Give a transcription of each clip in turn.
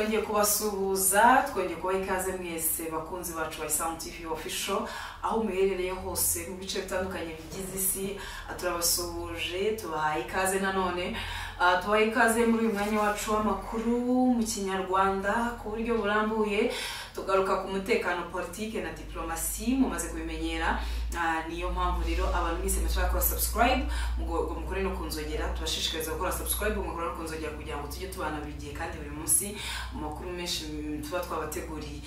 twongeye kubasuhuza, twongeye kubaha ikaze mwese bakunzi bacu ba Isano TV Official aho muherereye hose mu bice bitandukanye bigize isi. Turabasuhuje, tubahaye ikaze nanone, tubahaye ikaze muri uyu mwanya wacu w'amakuru mu Kinyarwanda ku buryo burambuye. Tugaruka ku mutekano, politike na diplomasi mumaze kubimenyera. Niyo mpamvu rero abantu mwese mushaka gukora subscribe mukore no kunzogera. Tubashishikariza gukora subscribe mukore no kunzogera kugira ngo tujye tubana buri gihe kandi buri munsi amakuru menshi tuba twabateguriye.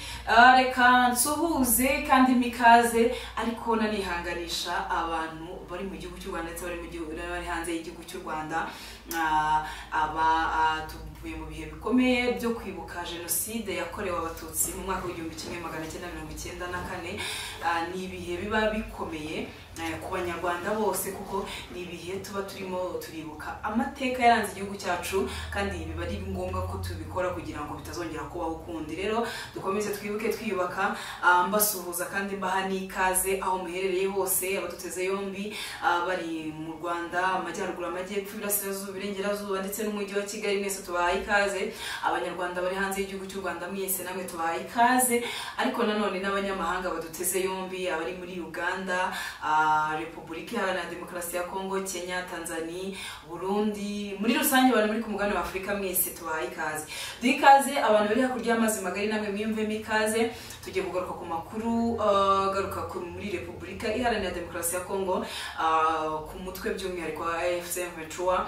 Reka nsuhuze kandi mikaze, ariko nanihanganisha abantu bari mu gihugu cy'u Rwanda ndetse bari hanze y'igihugu cy'u Rwanda. Tuvuye mu bihe bikomeye byo kwibuka jenoside yakorewe abatutsi mu mwaka w'1994. Ni ibihe biba bikomeye ku banyarwanda bose, kuko ni ibihe tuba turimo turibuka amateka yaranze igihugu cyacu, kandi biba ari ngombwa ko tubikora kugira ngo bitazongera kubaho ukundi. Rero dukomeze twibuke twiyubaka. Mbasuhuza kandi mbaha n'ikaze aho muherereye hose, abaduteze yombi bari mu Rwanda, amajyaruguru, amajyepfo, iburasirazuba, iburengerazuba ndetse n'umujyi wa Kigali, mwese tubahaye ikaze. Abanyarwanda bari hanze y'igihugu cy'u Rwanda mwese namwe tubahaye ikaze, ariko nanone n'abanyamahanga baduteze yombi, abari muri Uganda, Repubulika Iharanira Demokarasi ya Kongo, Kenya, Tanzania, Burundi, muri rusange abantu muri ku mugabane wa Afurika mwese tubahaye ikaze. Duhikaze abantu bari hakurya y'amazi magari, namwe mwiyumvemo ikaze. Tugiye kugaruka ku makuru garuka muri Repubulika Iharanira Demokarasi ya Kongo, ku mutwe by'umwihariko wa AFC M23.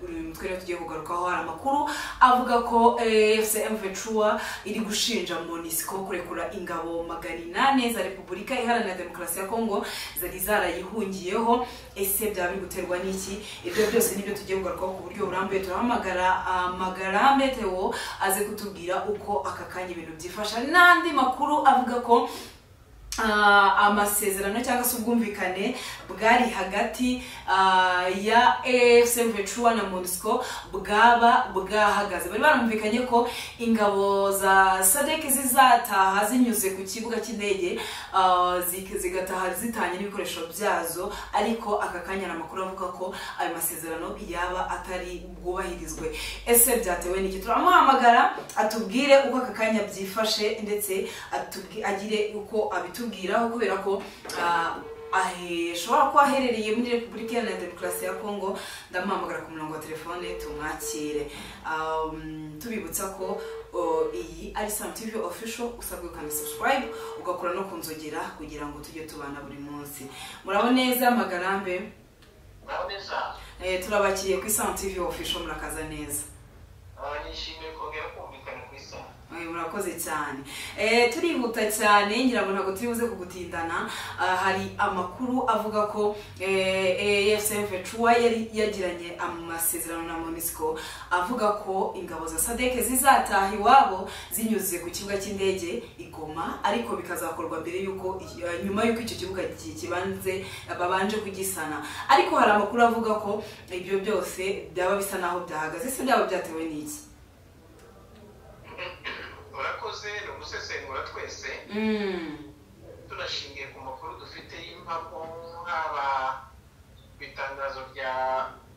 Uyu mutwe rero tugiye kugarukaho, hari amakuru avuga ko AFC M23 iri gushinja MONUSCO kurekura ingabo 800 za Repubulika Iharanira Demokarasi ya Kongo zari zarayihungiyeho. Ese byaba biri guterwa n'iki? Ibyo byose nibyo tugiye kugarukaho ku buryo burambuye. Turahamagara Magarambe Theo aze kutubwira uko aka kanya ibintu byifasha, n'andi makuru avuga ko amasezerano cyangwa se ubwumvikane bwari hagati ya AFC M23 na MONUSCO bwahagaze. Bari baramvikanye ko ingabo za SADC zizataha zinyuze ku kibuga cy'indege, zigataha zitanye n'ibikoresho byazo, ariko aka kanya amakuru avuga ko ayo masezerano yaba atari bwubahirizwe. Ese byatewe n'iki? Turamuhamagara atubwire uko aka kanya byifashe, ndetse agire uko abitubwiraho, kubera ko ashobora kuba aherereye muri Repubulika Iharanira Demokarasi ya Kongo. Ndamuhamagara ku murongo wa telefone tumwakire. Tubibutsa ko iyi ari Isano TV Official, usabwe ukanda subscribe ugakora no kunzogera kugira ngo tujye tubana buri munsi. Muraho neza Magarambe? Muraho neza. Turabakiriye ku Isano TV Official, murakaza neza. Nishimiye kongera kumvikana ku Isano. Murakoze cyane. Turihuta cyane, ngira ngo ntabwo turibuze kugutindana. Hari amakuru avuga ko AFC M23 yari yagiranye amasezerano na MONUSCO avuga ko ingabo za SADC zizataha iwabo zinyuze ku kibuga cy'indege i Goma, ariko bikazakorwa mbere yuko nyuma yuko icyo kibuga babanje kugisana. Ariko hari amakuru avuga ko ibyo byose byaba bisa naho byahagaze. Se byaba byatewe n'iki? Urakoze no gusesengura twese. Tunashingiye ku makuru dufite y'impamo, haba ku itangazo rya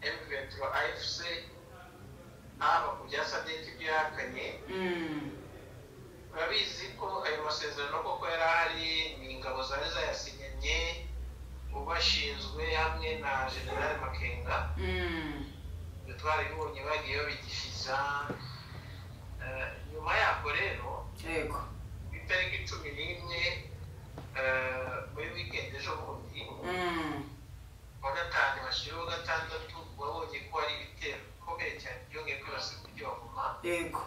M23 AFC, haba ku bya SADC byahakanye. Urabizi ko ayo masezerano koko yari ahari, ni ingabo zari zayasinyanye ubashinzwe hamwe na General Makenga. Twarabibonye bagiye babigishiza. Nyuma yako rero yego itariki 11 muri weekend ejo bundi wa gatanu bashiriho gatandatu, wabonye ko ari ibitero bikomeye cyane byongeye kwibasira umujyi wa Goma. Yego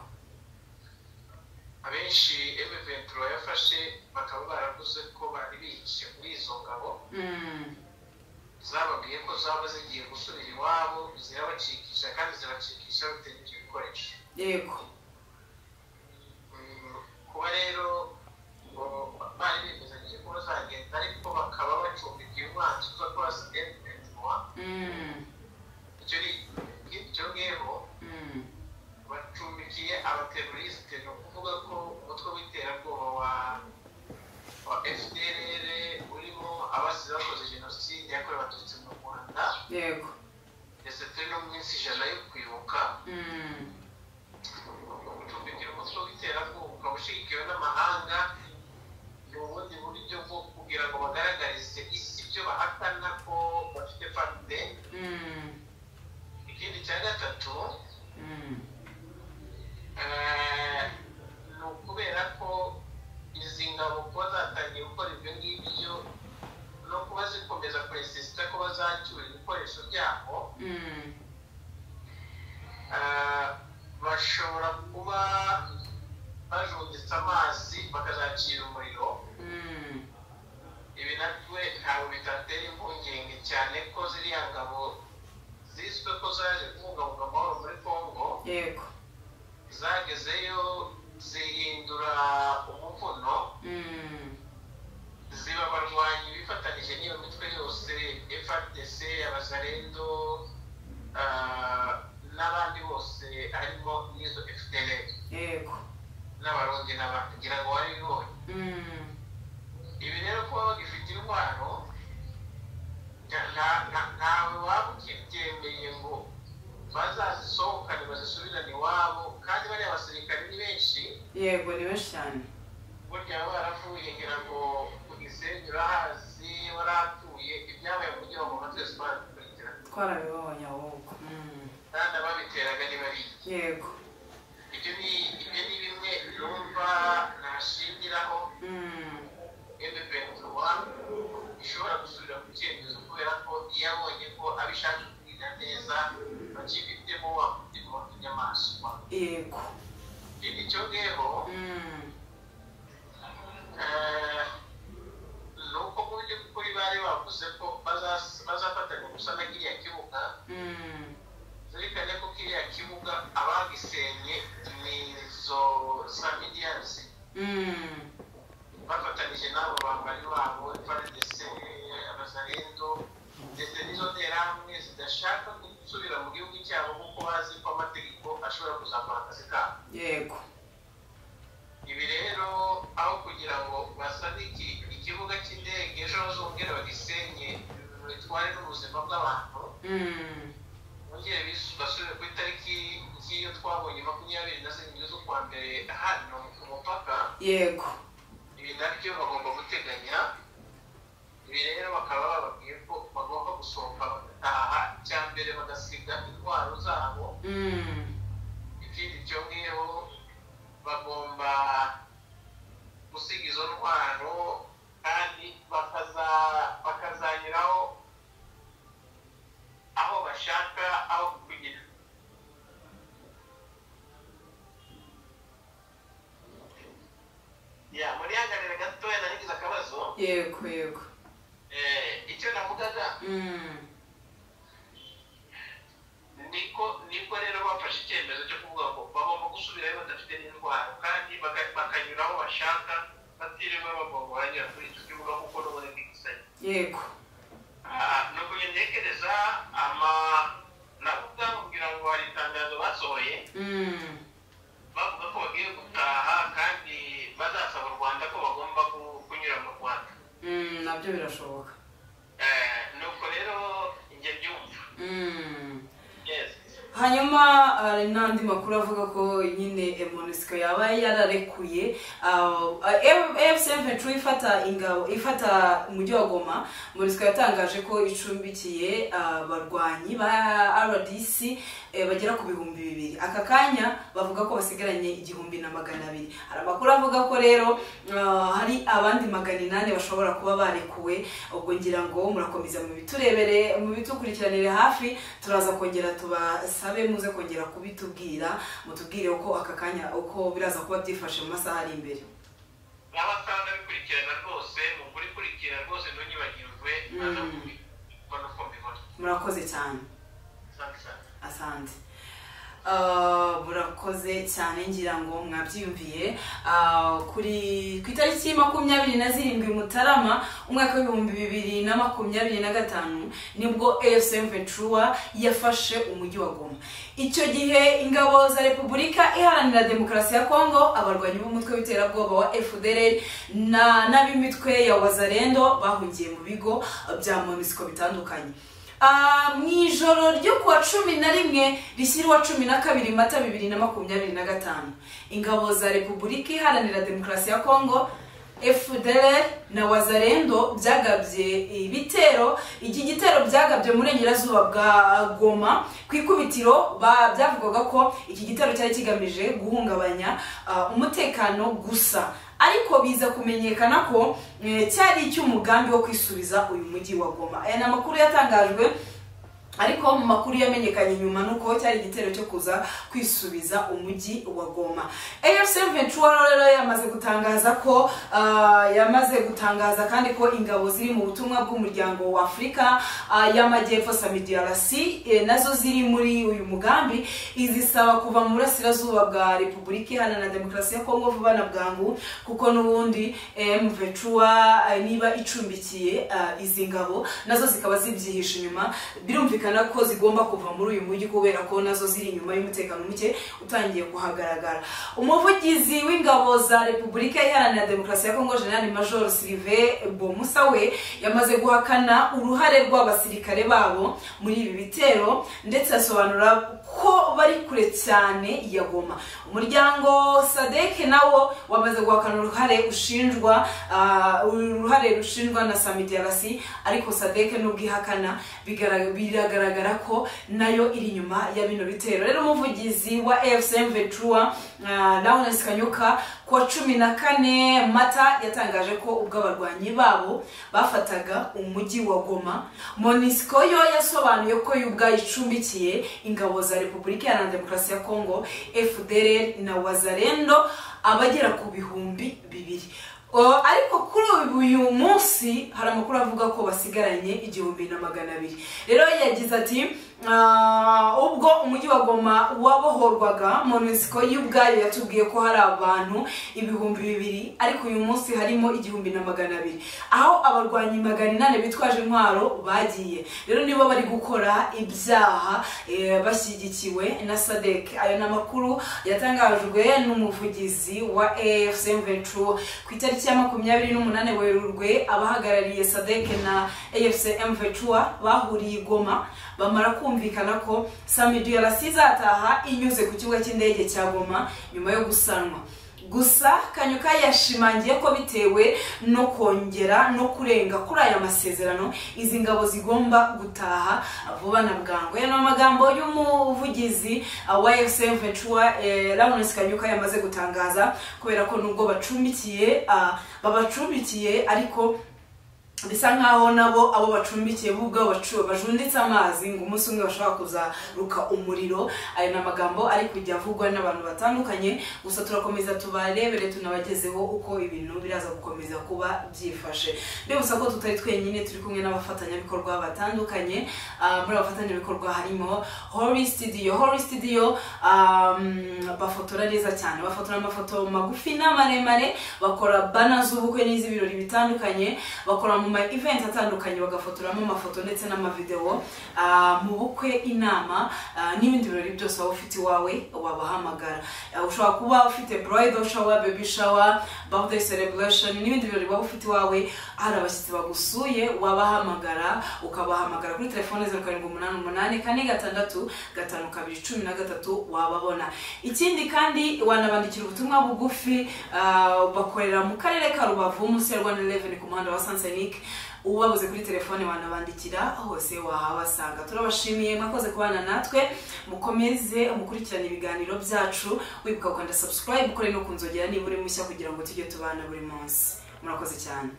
abenshi M23 yafashe bakaba baravuze ko bari bihishe muri izo ngabo. Zababwiye ko zaba zigiye gusubira iwabo, zirabacikisha kandi zirabacikisha bitewe n'ibyo bikoresho. Yego kuba rero bari bemezanyije ko bazagenda, ariko bakaba bacumbikiye umwanzi uza kurasa M23. Icyo ngeho bacumbikiye abateroriste, ni ukuvuga ko umutwe w'iterabwoba wa FDLR urimo abasize bakoze jenoside yakorewe abatutsi mu Rwanda. yego ndetse turi no mu minsi 100 yo kwibuka. Gucumbikira bajunditse amazi bakazacira umuriro. Ibi natwe ntabwo bitatera impungenge cyane ko ziriya ngabo ziswe ko zaje kubungabunga amahoro muri Congo, yego, zagezeyo zihindura umuvuno, ziba abarwanyi bifatanije n'iyo mitwe yose, FARDC, abazarendo n'abandi bose harimo n'izo FDLR, yego, n'abarundi n'abandi, ngira ngo wari bibonye. Ibi rero kuba bagifite intwaro ntawe waba ukibyemeye ngo bazazisohokane bazisubirane iwabo, kandi bariya basirikare ni benshi. Yego, ni benshi cyane. Burya baba baravuye ngira ngo ku Gisenyi urahazi, warahatuye, ibyabaye mu gihugu mu twese twarabikurikirana, twarabibonye ahubwo. kandi ababiteraga ni bariya. Yego, ibyo ni bimwe numva nashingiraho M23 ishobora gusubira ku cyemezo, kubera ko iyo abonye ko abishaka kugira neza bakibitemo wamutima w'utunyamaswa. yego, ikindi cyongeyeho ni uko mu by'ukuri bari bavuze ko bazafatanya gusana kiriya kibuga. Zirikane ko kiriya kibuga abagisenye ni izo Samiriyazi, bafatanyije n'abo bambari babo, FARDC, abazarendo ndetse n'izo nterahamwe zidashaka gusubira mu gihugu cyabo kuko bazi ko amategeko ashobora kuzamura akazi kabo. yego, ibi rero aho kugira ngo basane ikibuga cy'indege ejo bazongere bagisenye bitware n'ubuzima bw'abantu, bongere basubire ku itariki nk'iyo twabonye 27 z'ukwa mbere hano ku mupaka. yego, ibi nabyo bagomba guteganya. Ibi rero bakaba bababwiye ko bagomba gusohoka bagataha, cya mbere bagasiga intwaro zabo. Ikindi cyongeyeho bagomba gusiga izo ntwaro, kandi bakazanyuraho aho bashaka aho kugira. Muri hanganira gatoya narigize akabazo. yego, yego, icyo navugaga niko rero bafashe icyemezo cyo kuvuga ngo bagomba gusubirayo badafite n'indwara, kandi bakanyura aho bashaka batiriwe bagomba baranyura kuri icyo kibuga kuko n'ubundi bw'igisanya. yego, ni ukunyegereza nabo ubwababwira ngo hari itangazo basohoye bavuga ko bagiye gutaha, kandi bazasaba u Rwanda ko bagomba kunyura mu Rwanda. nabyo birashoboka. nuko rero njye byumva. hanyuma hari n'andi makuru avuga ko nyine MONUSCO yaba yararekuye M23 ifata umujyi wa Goma. MONUSCO yatangaje ko icumbikiye abarwanyi ba RDC bagera ku 2,000. aka kanya bavuga ko basigaranye 1,200. hari amakuru avuga ko rero hari abandi 800 bashobora kuba barekuwe. ubwo ngira ngo murakomeza mu biturebere mu bitukurikiranire hafi, turaza kongera tubasabe muze kongera kubitubwira, mutubwire uko aka kanya uko biraza kuba byifashe mu masaha ari imbere. n'abasanga bikurikirana rwose mu kurikurikirana rwose ntugibagirwe aza kubona uko mbibona. murakoze cyane. asante. Murakoze cyane, ngira ngo mwabyiyumviye. Ku itariki 27 Mutarama umwaka w'2025 nibwo M23 yafashe umujyi wa Goma. icyo gihe ingabo za Repubulika Iharanira Demokarasi ya Kongo, abarwanyi b'umutwe w'iterabwoba wa FDLR n'ab'imitwe ya Wazalendo bahungiye mu bigo bya MONUSCO bitandukanye. Mu ijoro ryo kuwa 11 rishyirwa 12 Mata 2025 ingabo za Repubulika Iharanira Demokarasi ya Kongo, FDLR na Wazalendo byagabye ibitero. iki gitero byagabye mu burengerazuba bwa Goma. ku ikubitiro byavugaga ko iki gitero cyari kigamije guhungabanya umutekano gusa, ariko biza kumenyekana ko cyari icy'umugambi wo kwisubiza uyu mujyi wa Goma. aya namakuru yatangajwe ariko mu makuru yamenyekanye nyuma nuko cyari igitero cyo kuza kwisubiza umujyi wa Goma. AFC M23 rero yamaze gutangaza kandi ko ingabo ziri mu butumwa bw'umuryango wa Afrika y'Amajyepfo SAMIDRC nazo ziri muri uyu mugambi izisaba kuva mu burasirazuba bwa Repubulika Iharanira Demokarasi ya Kongo vuba na bwangu, kuko n'ubundi M23 niba icumbikiye izi ngabo nazo zikaba zibyihisha inyuma. Birumvikana ko zigomba kuva muri uyu mujyi kubera ko nazo ziri inyuma y'umutekano muke utangiye kuhagaragara. Umuvugizi w'ingabo za Repubulika Iharanira Demokarasi ya Kongo General Major Sylvain Bomusa we yamaze guhakana uruhare rw'abasirikare babo muri ibi bitero, ndetse asobanura ko bari kure cyane ya Goma. Umuryango SADC nawo wamaze guhakana uruhare rushinjwa na SAMIDRC, ariko SADC n'ubwihakana biragaragara ko nayo iri nyuma ya bino bitero. Rero umuvugizi wa AFC M23 Lawrence Kanyuka kwa 14 Mata yatangaje ko ubwo abarwanyi babo bafataga umujyi wa Goma, MONUSCO yo yasobanuye ko yubwayicumbikiye ingabo za Repubulika Iharanira Demokarasi ya Kongo FDLR na Wazalendo abagera ku bihumbi 200. Ariko kuri uyu munsi hari amakuru avuga ko basigaranye 1200. Rero yagize ati ubwo umujyi wa Goma wabohorwaga, MONUSCO y'ubwayo yatubwiye ko hari abantu 200,000, ariko uyu munsi harimo 1200, aho abarwanyi 800 bitwaje intwaro bagiye. Rero nibo bari gukora ibyaha bashyigikiwe na SADC. Ayo namakuru yatangajwe n'umuvugizi wa AFC M23 ku itariki ya 28 Werurwe. Abahagarariye SADC na AFC M23 bahuriye Goma bamara kumvikana ko SAMIDRC izataha inyuze ku kibuga cy'indege cya Goma nyuma yo gusanwa. Gusa Kanyuka yashimangiye ko bitewe no kongera no kurenga kuri aya masezerano izi ngabo zigomba gutaha vuba na bwangu. Yano amagambo y'umuvugizi wa AFC M23 Lawrence Kanyuka yamaze gutangaza kubera ko nubwo babacumbikiye ariko bisa nkaho nabo abo bacumbikiye bubwo bajunditse amazi ngo umunsi umwe bashaka kuzaruka umuriro. Ayo namagambo ari kujya avugwa n'abantu batandukanye, gusa turakomeza tubarebere tunabagezeho uko ibintu biraza gukomeza kuba byifashe. Bibutsa ko tutari twenyine, turi kumwe n'abafatanyabikorwa batandukanye. Muri abafatanyabikorwa harimo Holy Studio bafotora neza cyane, bafotora amafoto magufi n'amaremare, bakora bana z'ubukwe n'iz'ibirori bitandukanye, bakora mu event atandukanye bagafotoramo amafoto ndetse n'amavideo mu bukwe, inama n'ibindi birori byose waba ufite iwawe wabahamagara. Ushobora kuba ufite bridal shower, baby shower, birthday celebration n'ibindi birori waba ufite iwawe, hari abashyitsi bagusuye wabahamagara, ukabahamagara kuri telefone 0788465213 wababona. Ikindi kandi wanabandikira ubutumwa bugufi, bakorera mu karere ka Rubavu munsi ya Rwanda 11 ku muhanda wa Sansenik. Ubabuze kuri telefone wanabandikira hose wahabasanga. Turabashimiye mwakoze kubana natwe, mukomeze mukurikirana ibiganiro byacu, wibuka kwanda subscribe, ukore no kunzogera niba uri mushya kugira ngo tujye tubana buri munsi. Murakoze cyane.